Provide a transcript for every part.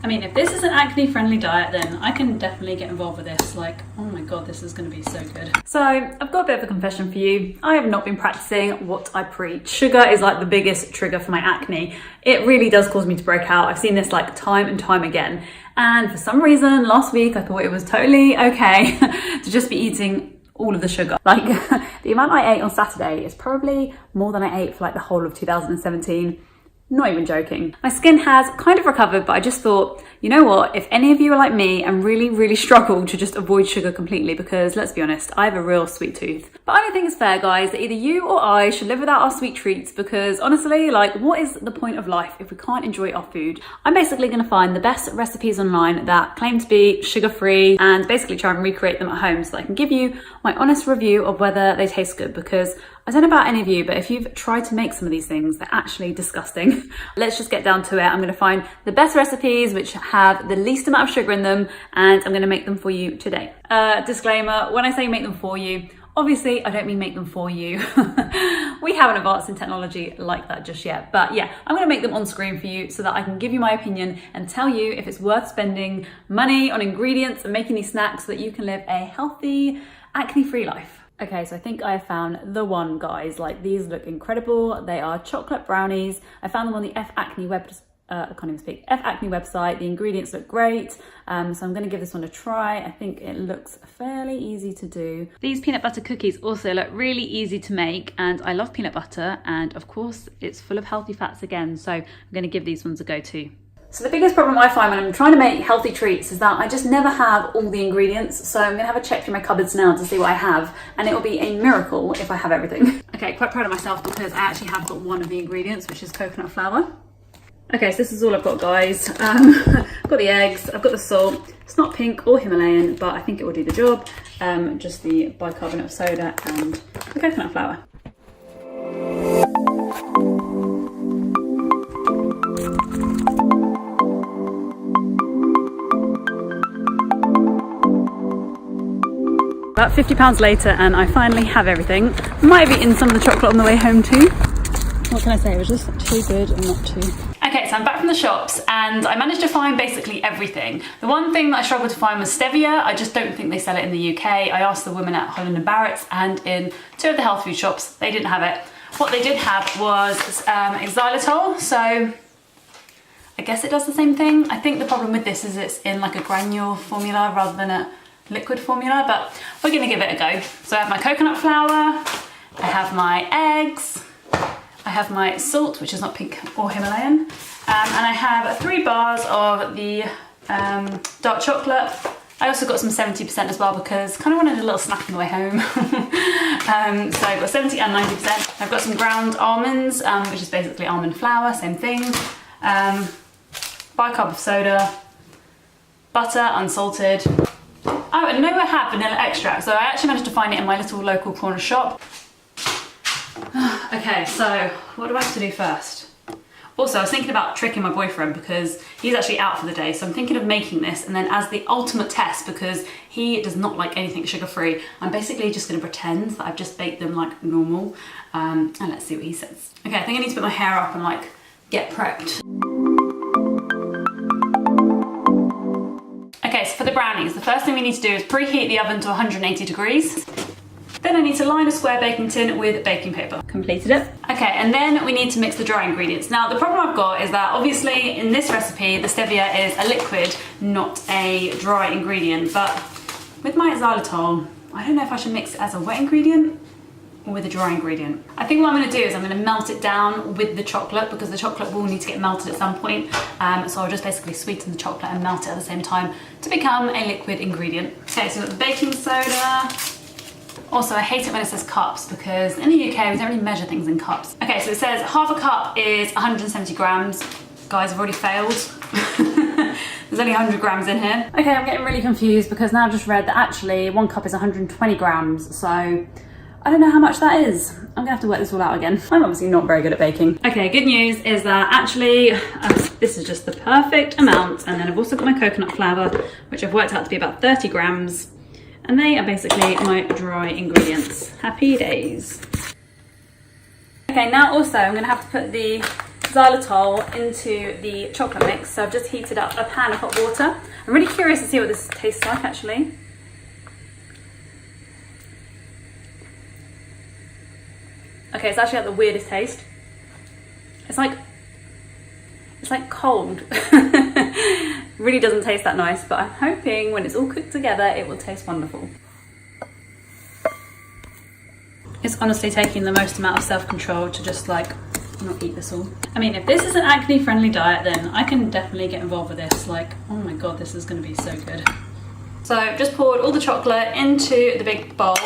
I mean, if this is an acne friendly diet, then I can definitely get involved with this. Like, oh my God, this is gonna be so good. So I've got a bit of a confession for you. I have not been practicing what I preach. Sugar is like the biggest trigger for my acne. It really does cause me to break out. I've seen this like time and time again. And for some reason, last week, I thought it was totally okay to just be eating all of the sugar. Like the amount I ate on Saturday is probably more than I ate for like the whole of 2017. Not even joking. My skin has kind of recovered, but I just thought, you know what, if any of you are like me and really struggle to just avoid sugar completely, because let's be honest, I have a real sweet tooth. But I don't think it's fair, guys, that either you or I should live without our sweet treats, because honestly, like, what is the point of life if we can't enjoy our food? I'm basically gonna find the best recipes online that claim to be sugar-free and basically try and recreate them at home so that I can give you my honest review of whether they taste good, because I don't know about any of you, but if you've tried to make some of these things, they're actually disgusting. Let's just get down to it. I'm gonna find the best recipes which have the least amount of sugar in them, and I'm gonna make them for you today. Disclaimer, when I say make them for you, obviously I don't mean make them for you. We haven't advanced in technology like that just yet. But yeah, I'm gonna make them on screen for you so that I can give you my opinion and tell you if it's worth spending money on ingredients and making these snacks so that you can live a healthy, acne-free life. Okay, so I think I have found the one, guys. Like, these look incredible. They are chocolate brownies. I found them on the Acne website. The ingredients look great. So I'm gonna give this one a try. I think it looks fairly easy to do. These peanut butter cookies also look really easy to make, and I love peanut butter, and of course it's full of healthy fats again. So I'm gonna give these ones a go too. So the biggest problem I find when I'm trying to make healthy treats is that I just never have all the ingredients. So I'm gonna have a check through my cupboards now to see what I have, and it will be a miracle if I have everything. Okay, quite proud of myself because I actually have got one of the ingredients, which is coconut flour. Okay, so this is all I've got, guys. I've got the eggs, I've got the salt. It's not pink or Himalayan, but I think it will do the job. Just the bicarbonate of soda and the coconut flour. About £50 later, and I finally have everything. Might have eaten some of the chocolate on the way home too. What can I say, it was just too good and not too. Okay, so I'm back from the shops and I managed to find basically everything. The one thing that I struggled to find was stevia. I just don't think they sell it in the UK. I asked the woman at Holland & Barrett's, and in 2 of the health food shops, they didn't have it. What they did have was xylitol, so I guess it does the same thing. I think the problem with this is it's in like a granule formula rather than a liquid formula, but we're gonna give it a go. So I have my coconut flour, I have my eggs, I have my salt, which is not pink or Himalayan, and I have 3 bars of the dark chocolate. I also got some 70% as well because kind of wanted a little snack on the way home. So I've got 70 and 90%. I've got some ground almonds, which is basically almond flour, same thing. Bicarb of soda, butter, unsalted. Oh, and no, I have vanilla extract. So I actually managed to find it in my little local corner shop. Okay, so what do I have to do first? Also, I was thinking about tricking my boyfriend because he's actually out for the day. So I'm thinking of making this, and then as the ultimate test, because he does not like anything sugar-free, I'm basically just gonna pretend that I've just baked them like normal. And let's see what he says. Okay, I think I need to put my hair up and like get prepped. Okay, so for the brownies, the first thing we need to do is preheat the oven to 180 degrees. Then I need to line a square baking tin with baking paper. Completed it. Okay, and then we need to mix the dry ingredients. Now, the problem I've got is that obviously in this recipe, the stevia is a liquid, not a dry ingredient. But with my xylitol, I don't know if I should mix it as a wet ingredient or with a dry ingredient. I think what I'm gonna do is I'm gonna melt it down with the chocolate because the chocolate will need to get melted at some point. So I'll just basically sweeten the chocolate and melt it at the same time to become a liquid ingredient. Okay, so we've got the baking soda. Also, I hate it when it says cups because in the UK we don't really measure things in cups. Okay, so it says half a cup is 170 grams. Guys, I've already failed. There's only 100 grams in here. Okay, I'm getting really confused because now I've just read that actually 1 cup is 120 grams. So I don't know how much that is. I'm gonna have to work this all out again. I'm obviously not very good at baking. Okay, good news is that actually this is just the perfect amount. And then I've also got my coconut flour, which I've worked out to be about 30 grams. And they are basically my dry ingredients. Happy days. Okay, now also I'm gonna have to put the xylitol into the chocolate mix. So I've just heated up a pan of hot water. I'm really curious to see what this tastes like actually. Okay, it's actually got the weirdest taste. It's like cold. Really doesn't taste that nice, but I'm hoping when it's all cooked together it will taste wonderful. It's honestly taking the most amount of self-control to just like not eat this all. I mean, if this is an acne friendly diet, then I can definitely get involved with this. Like, oh my god, this is going to be so good. So I've just poured all the chocolate into the big bowl.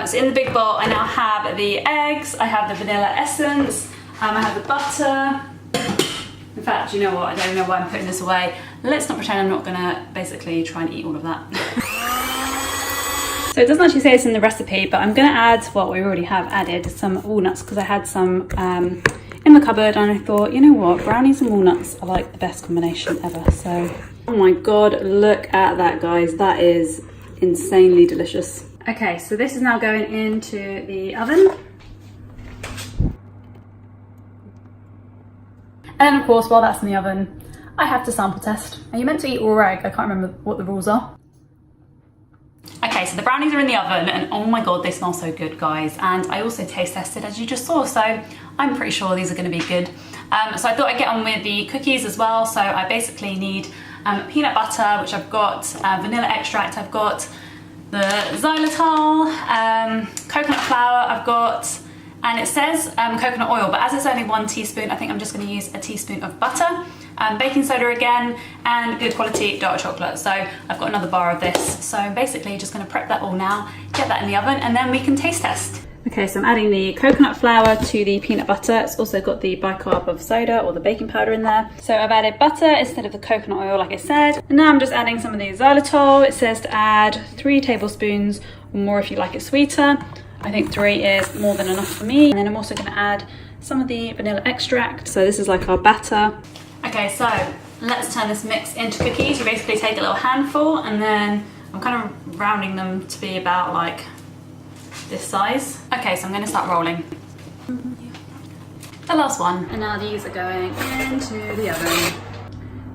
So in the big bowl I now have the eggs, I have the vanilla essence, I have the butter. In fact, you know what, I don't know why I'm putting this away. Let's not pretend I'm not gonna basically try and eat all of that. So it doesn't actually say this in the recipe, but I'm gonna add, well, we already have added some walnuts because I had some in the cupboard and I thought, you know what, brownies and walnuts are like the best combination ever. So, oh my god, look at that, guys. That is insanely delicious. Okay, so this is now going into the oven. And of course, while that's in the oven, I have to sample test. Are you meant to eat raw egg? I can't remember what the rules are. Okay, so the brownies are in the oven and oh my god, they smell so good, guys. And I also taste tested, as you just saw, so I'm pretty sure these are gonna be good. So I thought I'd get on with the cookies as well. So I basically need peanut butter, which I've got, vanilla extract, I've got the xylitol, coconut flour I've got, and it says coconut oil, but as it's only 1 teaspoon, I think I'm just gonna use a teaspoon of butter, baking soda again, and good quality dark chocolate. So I've got another bar of this. So basically just gonna prep that all now, get that in the oven, and then we can taste test. Okay, so I'm adding the coconut flour to the peanut butter. It's also got the bicarb of soda or the baking powder in there. So I've added butter instead of the coconut oil, like I said. And now I'm just adding some of the xylitol. It says to add 3 tablespoons or more if you like it sweeter. I think 3 is more than enough for me. And then I'm also gonna add some of the vanilla extract. So this is like our batter. Okay, so let's turn this mix into cookies. You basically take a little handful and then I'm kind of rounding them to be about like this size. Okay, so I'm going to start rolling. The last one. And now these are going into the oven.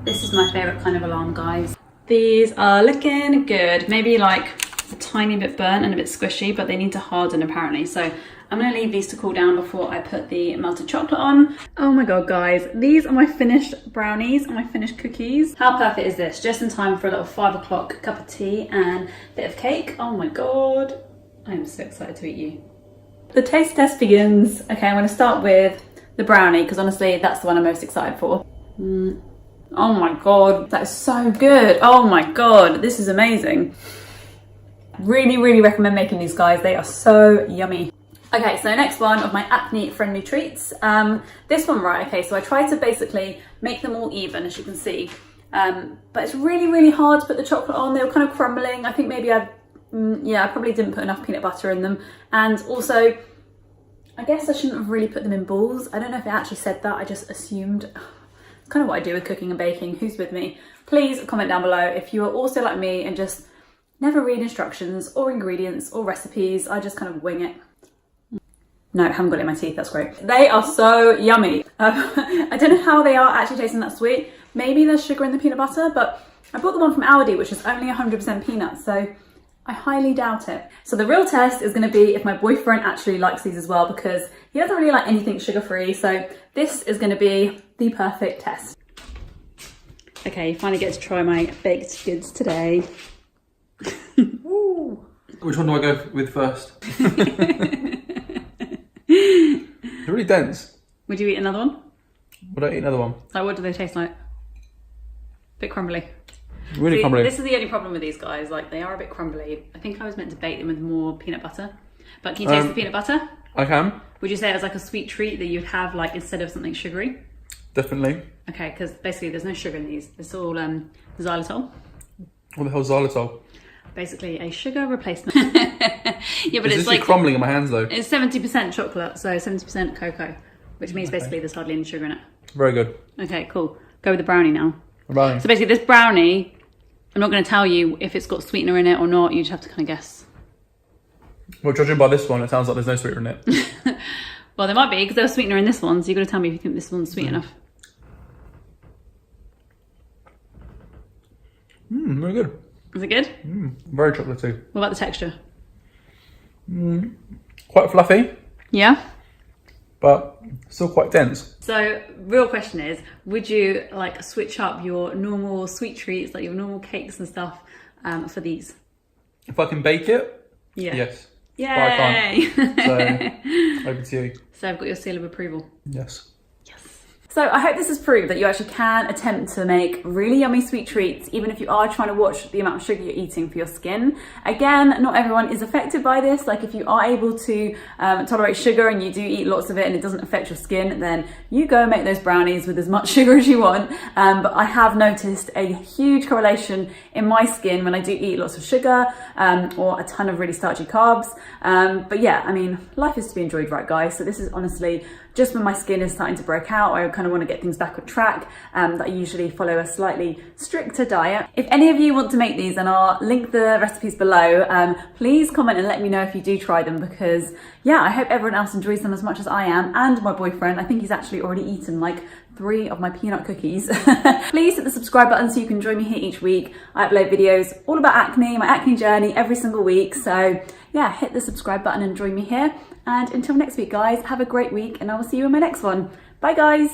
This is my favourite kind of alarm, guys. These are looking good. Maybe like a tiny bit burnt and a bit squishy, but they need to harden apparently. So I'm going to leave these to cool down before I put the melted chocolate on. Oh my god, guys. These are my finished brownies and my finished cookies. How perfect is this? Just in time for a little 5 o'clock cup of tea and a bit of cake. Oh my god. I'm so excited to eat you. The taste test begins. Okay, I'm going to start with the brownie because honestly that's the one I'm most excited for. Oh my god, that is so good. Oh my god, this is amazing. Really, really recommend making these, guys. They are so yummy. Okay, so next one of my acne friendly treats. This one, right, okay, so I tried to basically make them all even, as you can see. But it's really, really hard to put the chocolate on. They were kind of crumbling. I think maybe I probably didn't put enough peanut butter in them. And also, I guess I shouldn't have really put them in balls. I don't know if it actually said that, I just assumed. It's kind of what I do with cooking and baking. Who's with me? Please comment down below if you are also like me and just never read instructions or ingredients or recipes. I just kind of wing it. No, I haven't got it in my teeth, that's great. They are so yummy. I don't know how they are actually tasting that sweet. Maybe there's sugar in the peanut butter, but I bought the one from Aldi, which is only 100% peanuts, so I highly doubt it. So the real test is gonna be if my boyfriend actually likes these as well, because he doesn't really like anything sugar-free, so this is gonna be the perfect test. Okay, you finally get to try my baked goods today. Ooh. Which one do I go with first? They're really dense. Would you eat another one? Would I eat another one? Like, what do they taste like? Bit crumbly. Really See, crumbly. This is the only problem with these guys, like they are a bit crumbly. I think I was meant to bake them with more peanut butter. But can you taste the peanut butter? I can. Would you say it was like a sweet treat that you'd have like instead of something sugary? Definitely. Okay, because basically there's no sugar in these. It's all xylitol. What the hell is xylitol? Basically a sugar replacement. Yeah, but it's like crumbling in my hands though. It's 70% chocolate, so 70% cocoa, which means basically there's hardly any sugar in it. Very good. Okay, cool. Go with the brownie now. Brownie. So basically this brownie, I'm not going to tell you if it's got sweetener in it or not. You just have to kind of guess. Well, judging by this one, it sounds like there's no sweetener in it. Well, there might be, because there's sweetener in this one, so you've got to tell me if you think this one's sweet enough. Very good. Is it good? Very chocolatey. What about the texture? Quite fluffy, Yeah? but still quite dense. So, real question is, would you like switch up your normal sweet treats, like your normal cakes and stuff, for these? If I can bake it, Yeah. yes. Yay! But I can't. So, over to you. So I've got your seal of approval. Yes. So I hope this has proved that you actually can attempt to make really yummy sweet treats, even if you are trying to watch the amount of sugar you're eating for your skin. Again, not everyone is affected by this. Like if you are able to tolerate sugar and you do eat lots of it and it doesn't affect your skin, then you go make those brownies with as much sugar as you want. But I have noticed a huge correlation in my skin when I do eat lots of sugar or a ton of really starchy carbs. But yeah, I mean, life is to be enjoyed, right guys? So this is honestly just when my skin is starting to break out, I kind of want to get things back on track, that I usually follow a slightly stricter diet. If any of you want to make these, then I'll link the recipes below. Please comment and let me know if you do try them, because yeah, I hope everyone else enjoys them as much as I am, and my boyfriend. I think he's actually already eaten like 3 of my peanut cookies. Please hit the subscribe button so you can join me here each week. I upload videos all about acne, my acne journey every single week. So yeah, hit the subscribe button and join me here. And until next week, guys, have a great week and I will see you in my next one. Bye guys.